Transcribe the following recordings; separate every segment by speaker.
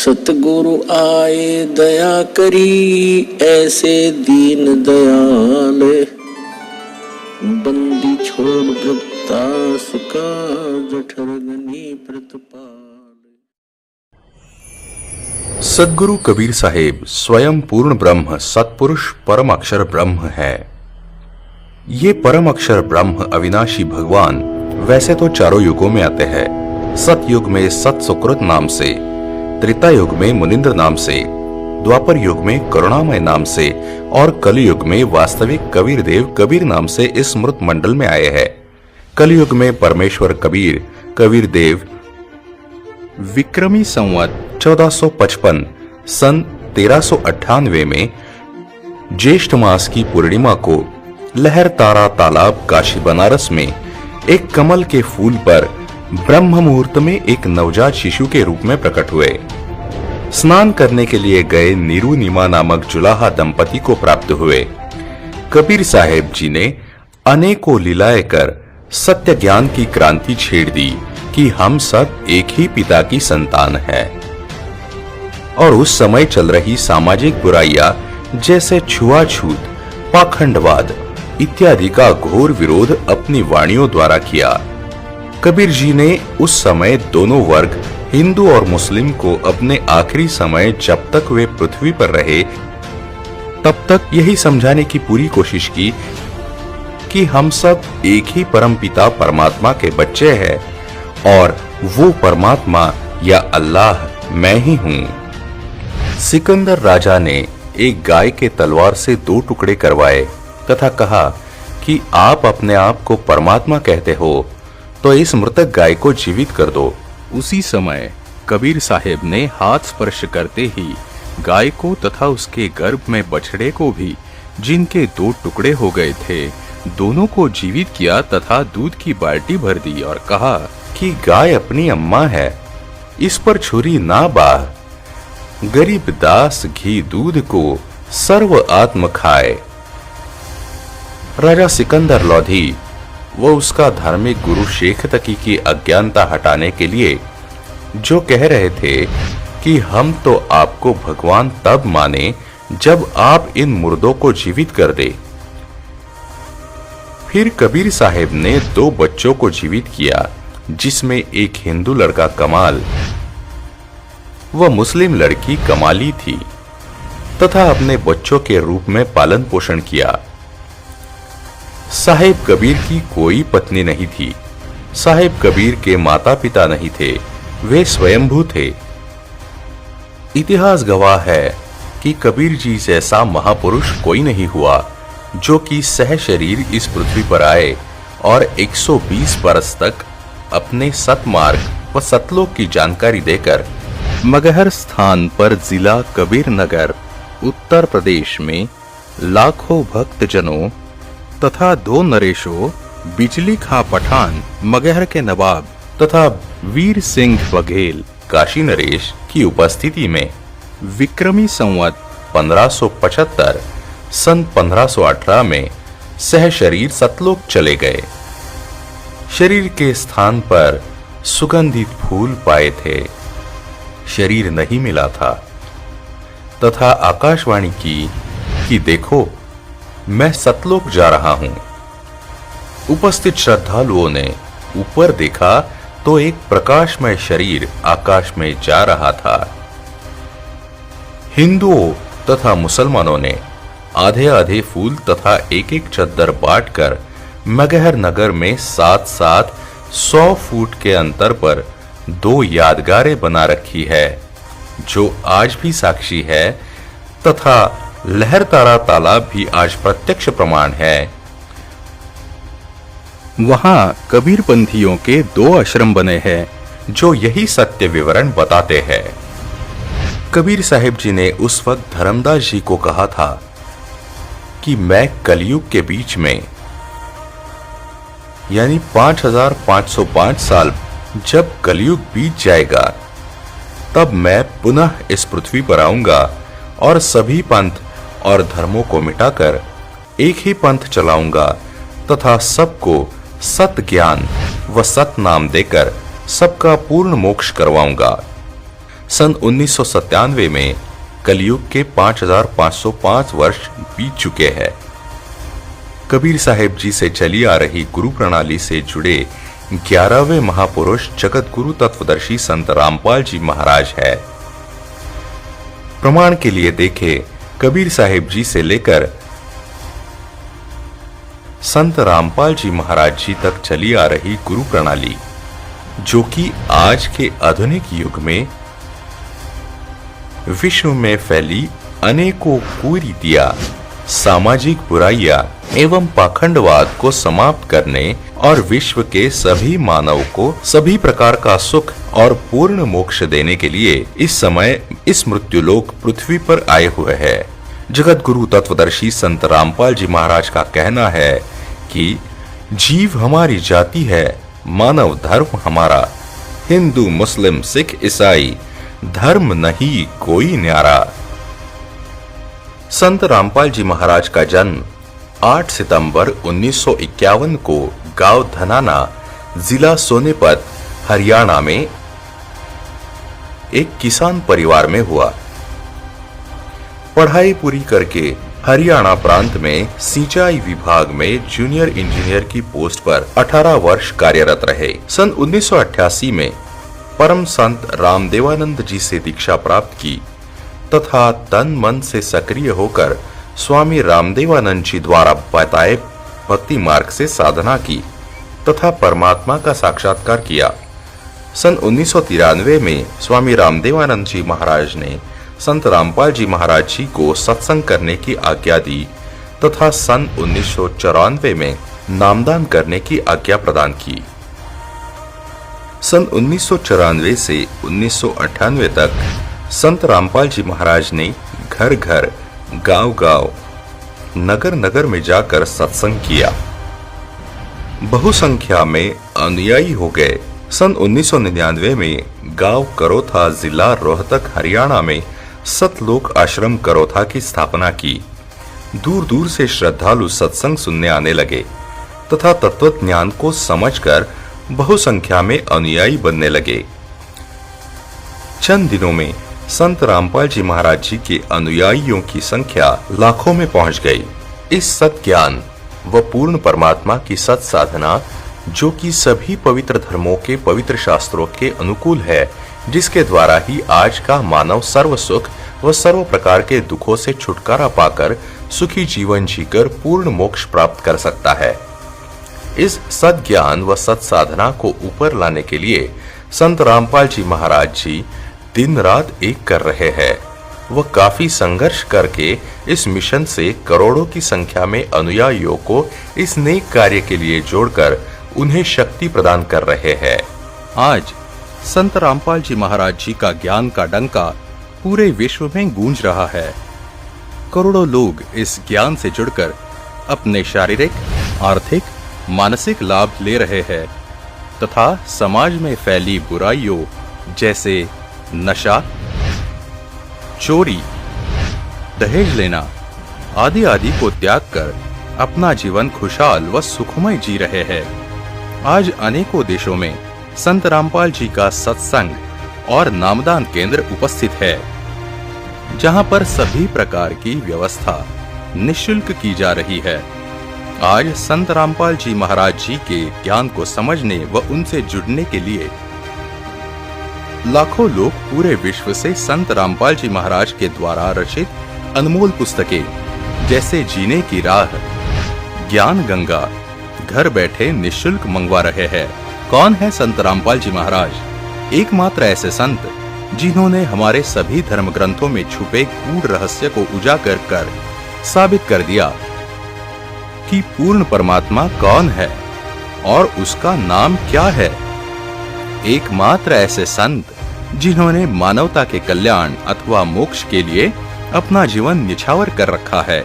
Speaker 1: सतगुरु आए दया करी, ऐसे दीन दयाल, बंदी छोड़ वृत्तास का, जठरगनी प्रतिपाल।
Speaker 2: सद्गुरु कबीर साहेब स्वयं पूर्ण ब्रह्म सत्पुरुष परम अक्षर ब्रह्म है। ये परम अक्षर ब्रह्म अविनाशी भगवान वैसे तो चारों युगों में आते हैं। सतयुग में सत सुकृत नाम से, त्रेता युग में मुनिंद्र नाम से, द्वापर युग में करुणामय नाम से और कलयुग में वास्तविक कबीर देव कबीर नाम से इस मृत मंडल में आए हैं। कलयुग में परमेश्वर कबीर कबीर देव विक्रमी संवत 1455 सन 1398 में ज्येष्ठ मास की पूर्णिमा को लहर तारा तालाब काशी बनारस में एक कमल के फूल पर ब्रह्म मुहूर्त में एक नवजात शिशु के रूप में प्रकट हुए। स्नान करने के लिए गए नीरू नीमा नामक जुलाहा दंपति को प्राप्त हुए। कबीर साहेब जी ने अनेकों लीलाएं कर सत्य ज्ञान की क्रांति छेड़ दी कि हम सब एक ही पिता की संतान है। और उस समय चल रही सामाजिक बुराइयां जैसे छुआछूत, पाखंडवाद इत्यादि का घोर विरोध अपनी वाणियों द्वारा किया। कबीर जी ने उस समय दोनों वर्ग हिंदू और मुस्लिम को अपने आखिरी समय जब तक वे पृथ्वी पर रहे तब तक यही समझाने की पूरी कोशिश की कि हम सब एक ही परम पिता परमात्मा के बच्चे हैं और वो परमात्मा या अल्लाह मैं ही हूँ। सिकंदर राजा ने एक गाय के तलवार से 2 टुकड़े करवाए तथा कहा कि आप अपने आप को परमात्मा कहते हो तो इस मृतक गाय को जीवित कर दो। उसी समय कबीर साहेब ने हाथ स्पर्श करते ही गाय को तथा उसके गर्भ में बछड़े को भी, जिनके 2 टुकड़े हो गए थे, दोनों को जीवित किया तथा दूध की बाल्टी भर दी और कहा कि गाय अपनी अम्मा है, इस पर छुरी ना बाह, गरीब दास घी दूध को सर्व आत्म खाए। राजा सिकंदर लोधी वो उसका धार्मिक गुरु शेख तकी की अज्ञानता हटाने के लिए जो कह रहे थे कि हम तो आपको भगवान तब माने जब आप इन मुर्दों को जीवित कर दे। फिर कबीर साहेब ने 2 बच्चों को जीवित किया, जिसमें एक हिंदू लड़का कमाल व मुस्लिम लड़की कमाली थी तथा अपने बच्चों के रूप में पालन पोषण किया। साहेब कबीर की कोई पत्नी नहीं थी। साहेब कबीर के माता पिता नहीं थे, वे स्वयंभू थे। इतिहास गवाह है कि कबीर जी जैसा महापुरुष कोई नहीं हुआ जो कि सह शरीर इस पृथ्वी पर आए और 120 बरस तक अपने सतमार्ग व सतलोक की जानकारी देकर मगहर स्थान पर जिला कबीर नगर उत्तर प्रदेश में लाखों भक्त जनों तथा 2 नरेशों बिजली खां पठान मगहर के नवाब तथा वीर सिंह बघेल काशी नरेश की उपस्थिति में विक्रमी संवत 1575 सन 1518 में सह शरीर सतलोक चले गए। शरीर के स्थान पर सुगंधित फूल पाए थे, शरीर नहीं मिला था तथा आकाशवाणी की कि देखो मैं सतलोक जा रहा हूं। उपस्थित श्रद्धालुओं ने ऊपर देखा तो एक प्रकाशमय शरीर आकाश में जा रहा था। हिंदुओं तथा मुसलमानों ने आधे आधे फूल तथा एक एक चद्दर बांटकर मगहर नगर में 7-7 100 फुट के अंतर पर 2 यादगारें बना रखी है, जो आज भी साक्षी है तथा लहर तारा तालाब भी आज प्रत्यक्ष प्रमाण है। वहां कबीर पंथियों के 2 आश्रम बने हैं जो यही सत्य विवरण बताते हैं। कबीर साहिब जी ने उस वक्त धर्मदास जी को कहा था कि मैं कलयुग के बीच में यानी 5505 साल जब कलयुग बीत जाएगा तब मैं पुनः इस पृथ्वी पर आऊंगा और सभी पंथ और धर्मों को मिटाकर एक ही पंथ चलाऊंगा तथा सबको सत ज्ञान व सत नाम देकर सबका पूर्ण मोक्ष करवाऊंगा। सन 1997 में कलयुग के 5505 वर्ष बीत चुके हैं। कबीर साहिब जी से चली आ रही गुरु प्रणाली से जुड़े 11वें महापुरुष जगत गुरु तत्वदर्शी संत रामपाल जी महाराज है। प्रमाण के लिए देखें कबीर साहिब जी से लेकर संत रामपाल जी महाराज जी तक चली आ रही गुरु प्रणाली, जो कि आज के आधुनिक युग में विश्व में फैली अनेकों कुरीतियां, सामाजिक बुराइयां एवं पाखंडवाद को समाप्त करने और विश्व के सभी मानव को सभी प्रकार का सुख और पूर्ण मोक्ष देने के लिए इस समय इस मृत्युलोक पृथ्वी पर आए हुए हैं। जगत गुरु तत्वदर्शी संत रामपाल जी महाराज का कहना है कि जीव हमारी जाति है, मानव धर्म हमारा, हिंदू मुस्लिम सिख ईसाई धर्म नहीं कोई न्यारा। संत रामपाल जी महाराज का जन्म 8 सितंबर 1951 को गांव धनाना, जिला सोनीपत, हरियाणा में एक किसान परिवार में हुआ। पढ़ाई पूरी करके हरियाणा प्रांत में सिंचाई विभाग में जूनियर इंजीनियर की पोस्ट पर 18 वर्ष कार्यरत रहे। सन 1988 में परम संत रामदेवानंद जी से दीक्षा प्राप्त की तथा तन मन से सक्रिय होकर स्वामी रामदेवानंद जी द्वारा बताए भक्ति मार्ग से साधना की तथा परमात्मा का साक्षात्कार किया। सन 1993 में स्वामी रामदेवानंद जी महाराज ने संत रामपाल जी महाराज जी को सत्संग करने की आज्ञा दी तथा सन 1994 में नामदान करने की आज्ञा प्रदान की। सन 1994 से 1998 तक संत रामपाल जी महाराज ने घर घर, गांव गांव, नगर नगर में जाकर सत्संग किया। बहुसंख्या में अनुयायी हो गए। सन 1999 में गांव करोथा, जिला रोहतक, हरियाणा में सतलोक आश्रम करोथा की स्थापना की। दूर दूर से श्रद्धालु सत्संग सुनने आने लगे तथा तत्व ज्ञान को समझकर बहुसंख्या में अनुयायी बनने लगे। चंद दिनों में संत रामपाल जी महाराज जी के अनुयायियों की संख्या लाखों में पहुंच गई। इस सत ज्ञान व पूर्ण परमात्मा की सत साधना, जो कि सभी पवित्र धर्मों के पवित्र शास्त्रों के अनुकूल है, जिसके द्वारा ही आज का मानव सर्व सुख व सर्व प्रकार के दुखों से छुटकारा पाकर सुखी जीवन जीकर पूर्ण मोक्ष प्राप्त कर सकता है। इस सत ज्ञान व सत साधना को ऊपर लाने के लिए संत रामपाल जी महाराज जी दिन रात एक कर रहे हैं। वह काफी संघर्ष करके इस मिशन से करोड़ों की संख्या में अनुयायियों को इस नेक कार्य के लिए जोड़कर उन्हें शक्ति प्रदान कर रहे हैं। आज संत रामपाल जी महाराज जी का ज्ञान का डंका पूरे विश्व में गूंज रहा है। करोड़ों लोग इस ज्ञान से जुड़कर अपने शारीरिक, आर्थिक, मानसिक लाभ ले रहे हैं तथा समाज में फैली बुराइयों जैसे नशा, चोरी, दहेज लेना आदि आदि को त्याग कर अपना जीवन खुशहाल व सुखमय जी रहे हैं। आज अनेकों देशों में संत रामपाल जी का सत्संग और नामदान केंद्र उपस्थित है, जहां पर सभी प्रकार की व्यवस्था निःशुल्क की जा रही है। आज संत रामपाल जी महाराज जी के ज्ञान को समझने व उनसे जुड़ने के लिए लाखों लोग पूरे विश्व से संत रामपाल जी महाराज के द्वारा रचित अनमोल पुस्तकें जैसे जीने की राह, ज्ञान गंगा घर बैठे निःशुल्क मंगवा रहे हैं। कौन है संत रामपाल जी महाराज? एकमात्र ऐसे संत जिन्होंने हमारे सभी धर्म ग्रंथों में छुपे गूढ़ रहस्य को उजागर कर साबित कर दिया कि पूर्ण परमात्मा कौन है और उसका नाम क्या है। एकमात्र ऐसे संत जिन्होंने मानवता के कल्याण अथवा मोक्ष के लिए अपना जीवन निछावर कर रखा है।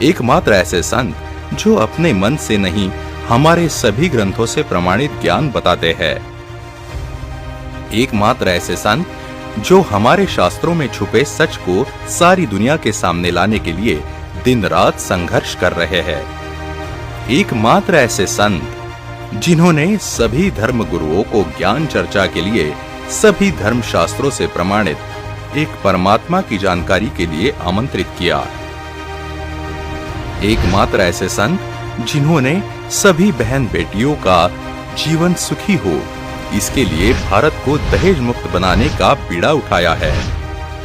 Speaker 2: एकमात्र ऐसे संत जो अपने मन से नहीं हमारे सभी ग्रंथों से प्रमाणित ज्ञान बताते हैं। एकमात्र ऐसे संत जो हमारे शास्त्रों में छुपे सच को सारी दुनिया के सामने लाने के लिए दिन रात संघर्ष कर रहे हैं। एकमात्र ऐसे संत जिन्होंने सभी धर्म गुरुओं को ज्ञान चर्चा के लिए सभी धर्म शास्त्रों से प्रमाणित एक परमात्मा की जानकारी के लिए आमंत्रित किया। एकमात्र ऐसे संत जिन्होंने सभी बहन बेटियों का जीवन सुखी हो, इसके लिए भारत को दहेज मुक्त बनाने का बीड़ा उठाया है।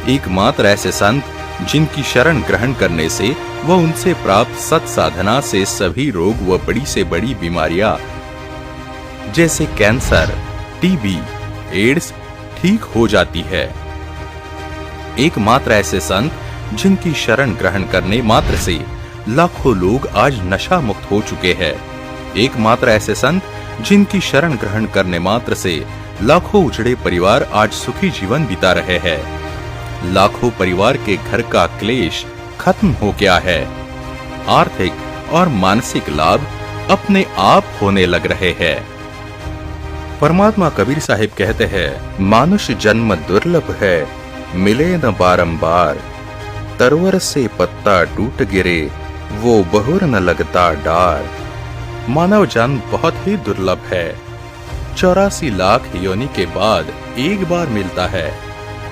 Speaker 2: एकमात्र ऐसे संत जिनकी शरण ग्रहण करने से व उनसे प्राप्त सत साधना से सभी रोग व बड़ी से बड़ी बीमारियां जैसे कैंसर, टीबी, एड्स ठीक हो जाती है। एकमात्र ऐसे संत जिनकी शरण ग्रहण करने मात्र से लाखों लोग आज नशा मुक्त हो चुके हैं। एकमात्र ऐसे संत जिनकी शरण ग्रहण करने मात्र से लाखों उजड़े परिवार आज सुखी जीवन बिता रहे हैं। लाखों परिवार के घर का क्लेश खत्म हो गया है। आर्थिक और मानसिक लाभ अपने आप होने लग रहे हैं। परमात्मा कबीर साहिब कहते हैं, मानुष जन्म दुर्लभ है, मिले न बारंबार। तरवर से पत्ता टूट गिरे, वो बहुर न लगता डार। मानव जन्म बहुत ही दुर्लभ है। 84 लाख योनि के बाद एक बार मिलता है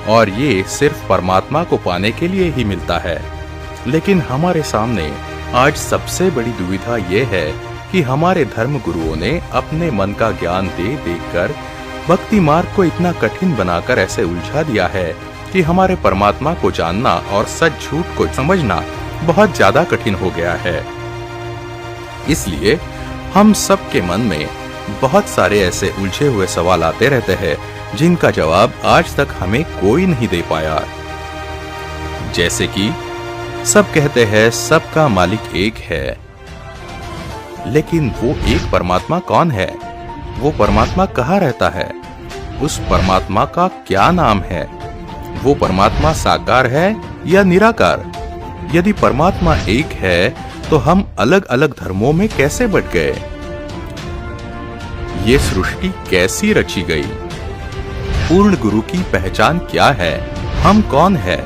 Speaker 2: और ये सिर्फ परमात्मा को पाने के लिए ही मिलता है। लेकिन हमारे सामने आज सबसे बड़ी दुविधा ये है कि हमारे धर्म गुरुओं ने अपने मन का ज्ञान दे देकर भक्ति मार्ग को इतना कठिन बनाकर ऐसे उलझा दिया है कि हमारे परमात्मा को जानना और सच झूठ को समझना बहुत ज्यादा कठिन हो गया है। इसलिए हम सबके मन में बहुत सारे ऐसे उलझे हुए सवाल आते रहते हैं जिनका जवाब आज तक हमें कोई नहीं दे पाया। जैसे कि सब कहते हैं सबका मालिक एक है, लेकिन वो एक परमात्मा कौन है? वो परमात्मा कहाँ रहता है? उस परमात्मा का क्या नाम है? वो परमात्मा साकार है या निराकार? यदि परमात्मा एक है तो हम अलग अलग धर्मों में कैसे बट गए? ये सृष्टि कैसी रची गई? पूर्ण गुरु की पहचान क्या है? हम कौन है?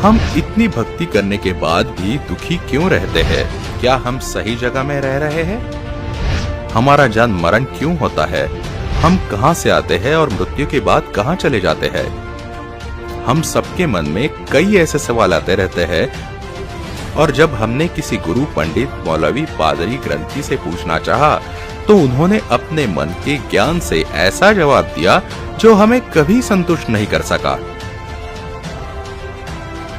Speaker 2: हम इतनी भक्ति करने के बाद भी दुखी क्यों रहते हैं? क्या हम सही जगह में रह रहे हैं? हमारा जन्म मरण क्यों होता है? हम कहां से आते हैं और मृत्यु के बाद कहां चले जाते हैं? हम सबके मन में कई ऐसे सवाल आते रहते हैं और जब हमने किसी गुरु, पंडित, मौलवी, पादरी, ग्रंथी से पूछना चाहा तो उन्होंने अपने मन के ज्ञान से ऐसा जवाब दिया जो हमें कभी संतुष्ट नहीं कर सका।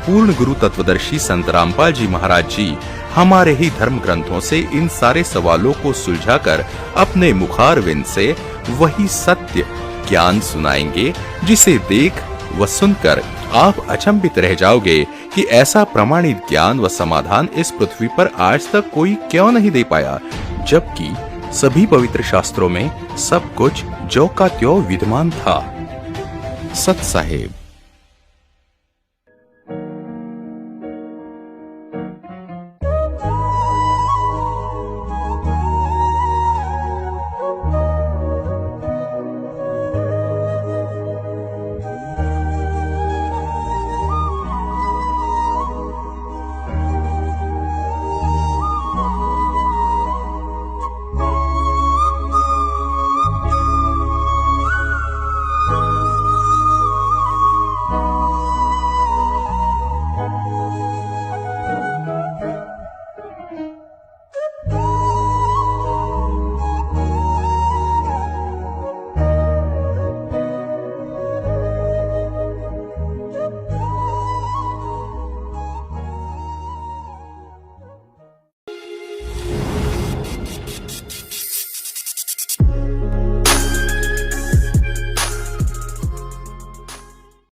Speaker 2: पूर्ण गुरु तत्वदर्शी संत रामपाल जी महाराज जी हमारे ही धर्म ग्रंथों से इन सारे सवालों को सुलझाकर अपने मुखारविंद से वही सत्य ज्ञान सुनाएंगे जिसे देख व सुनकर आप अचंभित रह जाओगे कि ऐसा प्रमाणित ज्ञान व समाधान इस पृथ्वी पर आज तक कोई क्यों नहीं दे पाया, जबकि सभी पवित्र शास्त्रों में सब कुछ जो का त्यों विद्यमान था। सत साहेब।